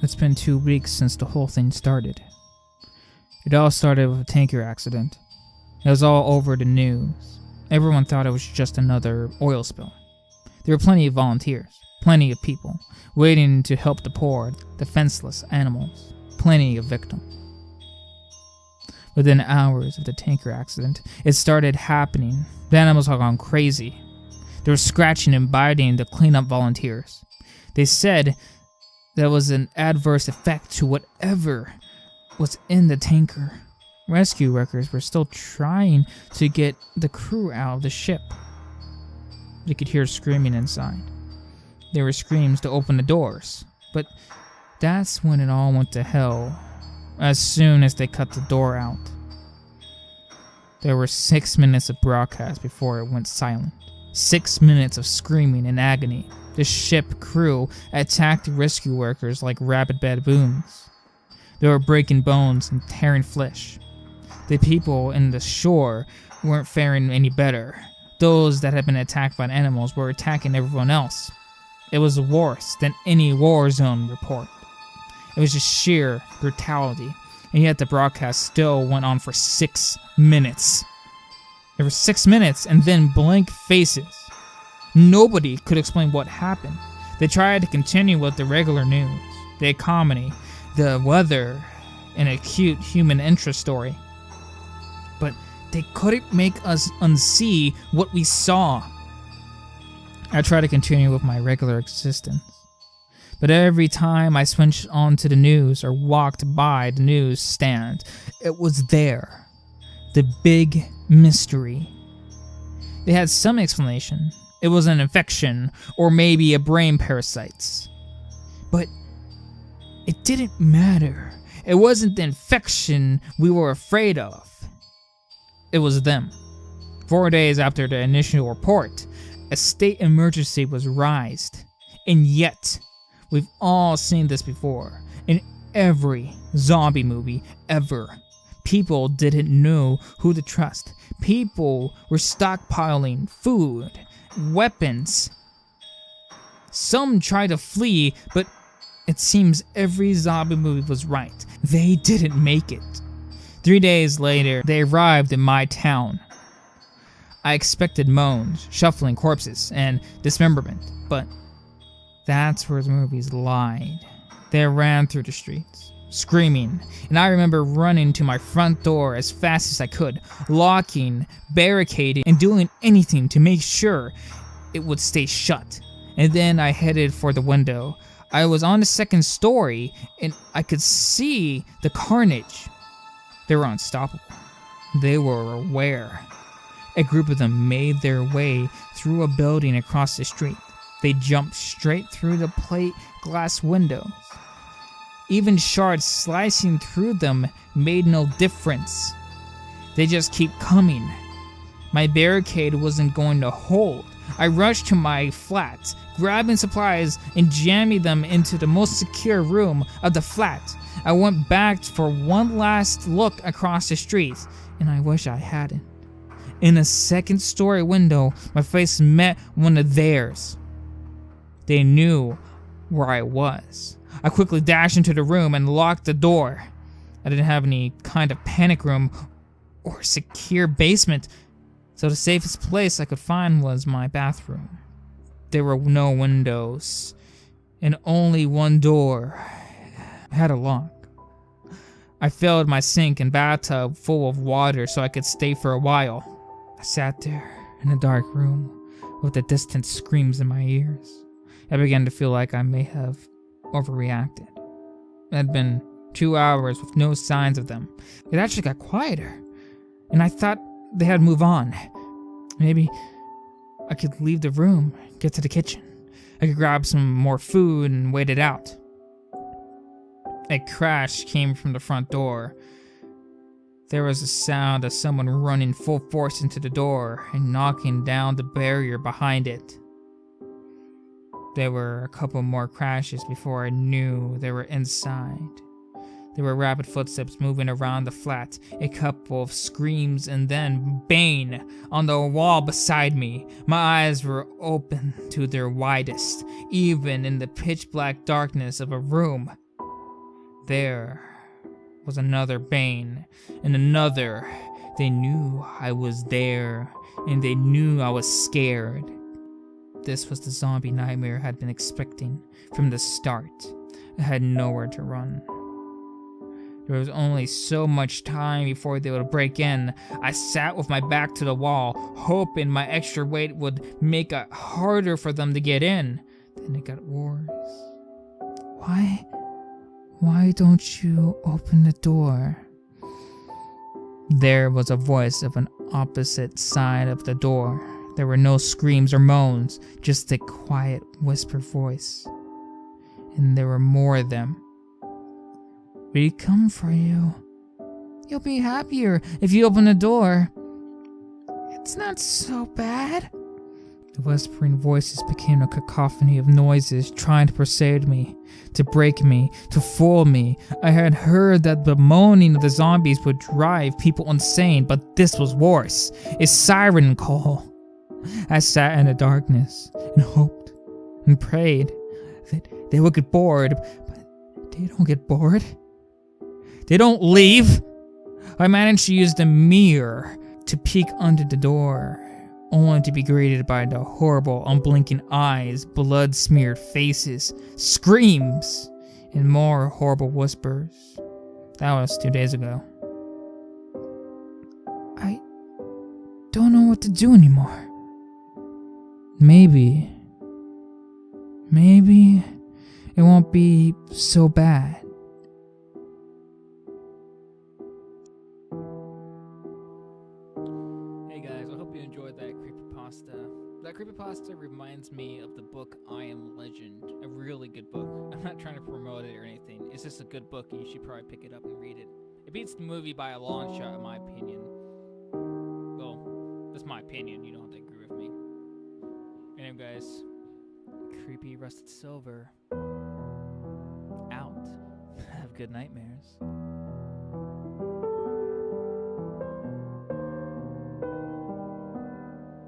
It's been 2 weeks since the whole thing started. It all started with a tanker accident. It was all over the news. Everyone thought it was just another oil spill. There were plenty of volunteers, plenty of people, waiting to help the poor, defenseless animals, plenty of victims. Within hours of the tanker accident, it started happening. The animals had gone crazy. They were scratching and biting the cleanup volunteers. They said there was an adverse effect to whatever was in the tanker. Rescue workers were still trying to get the crew out of the ship. They could hear screaming inside. There were screams to open the doors, but that's when it all went to hell as soon as they cut the door out. There were 6 minutes of broadcast before it went silent. 6 minutes of screaming and agony. The ship crew attacked the rescue workers like rabid baboons. They were breaking bones and tearing flesh. The people in the shore weren't faring any better. Those that had been attacked by animals were attacking everyone else. It was worse than any war zone report. It was just sheer brutality, and yet the broadcast still went on for 6 minutes. There were 6 minutes and then blank faces. Nobody could explain what happened. They tried to continue with the regular news, the economy, the weather, an acute human interest story. But they couldn't make us unsee what we saw. I tried to continue with my regular existence. But every time I switched on to the news or walked by the news stand, it was there. The big mystery. They had some explanation. It was an infection or maybe a brain parasite. But it didn't matter. It wasn't the infection we were afraid of. It was them. 4 days after the initial report, a state emergency was raised. And yet, we've all seen this before. In every zombie movie ever. People didn't know who to trust. People were stockpiling food, weapons. Some tried to flee, but it seems every zombie movie was right. They didn't make it. 3 days later, they arrived in my town. I expected moans, shuffling corpses, and dismemberment, but that's where the movies lied. They ran through the streets, screaming, and I remember running to my front door as fast as I could, locking, barricading, and doing anything to make sure it would stay shut. And then I headed for the window. I was on the second story, and I could see the carnage. They were unstoppable. They were aware. A group of them made their way through a building across the street. They jumped straight through the plate glass windows. Even shards slicing through them made no difference. They just keep coming. My barricade wasn't going to hold. I rushed to my flat, grabbing supplies and jamming them into the most secure room of the flat. I went back for one last look across the street, and I wish I hadn't. In a second-story window, my face met one of theirs. They knew where I was. I quickly dashed into the room and locked the door. I didn't have any kind of panic room or secure basement, so the safest place I could find was my bathroom. There were no windows, and only one door had a lock. I filled my sink and bathtub full of water so I could stay for a while. I sat there in a dark room with the distant screams in my ears. I began to feel like I may have overreacted. It had been 2 hours with no signs of them. It actually got quieter, and I thought they had moved on. Maybe I could leave the room, get to the kitchen. I could grab some more food and wait it out. A crash came from the front door. There was a sound of someone running full force into the door and knocking down the barrier behind it. There were a couple more crashes before I knew they were inside. There were rapid footsteps moving around the flat, a couple of screams, and then bang on the wall beside me. My eyes were open to their widest, even in the pitch black darkness of a room. There was another bane, and another. They knew I was there, and they knew I was scared. This was the zombie nightmare I had been expecting from the start. I had nowhere to run. There was only so much time before they would break in. I sat with my back to the wall, hoping my extra weight would make it harder for them to get in. Then it got worse. Why don't you open the door? There was a voice of an opposite side of the door. There were no screams or moans, just a quiet whisper voice. And there were more of them. We come for you. You'll be happier if you open the door. It's not so bad. The whispering voices became a cacophony of noises trying to persuade me, to break me, to fool me. I had heard that the moaning of the zombies would drive people insane, but this was worse. A siren call. I sat in the darkness and hoped and prayed that they would get bored, but they don't get bored. They don't leave. I managed to use the mirror to peek under the door, only to be greeted by the horrible, unblinking eyes, blood-smeared faces, screams, and more horrible whispers. That was 2 days ago. I don't know what to do anymore. Maybe it won't be so bad. Hey guys, I hope you enjoyed that creepypasta. That creepypasta reminds me of the book I Am Legend, a really good book. I'm not trying to promote it or anything. It's just a good book and you should probably pick it up and read it. It beats the movie by a long shot in my opinion. Well, that's my opinion, you don't have to agree with me. Anyway guys, CreepyrustedSilver out. Have good nightmares.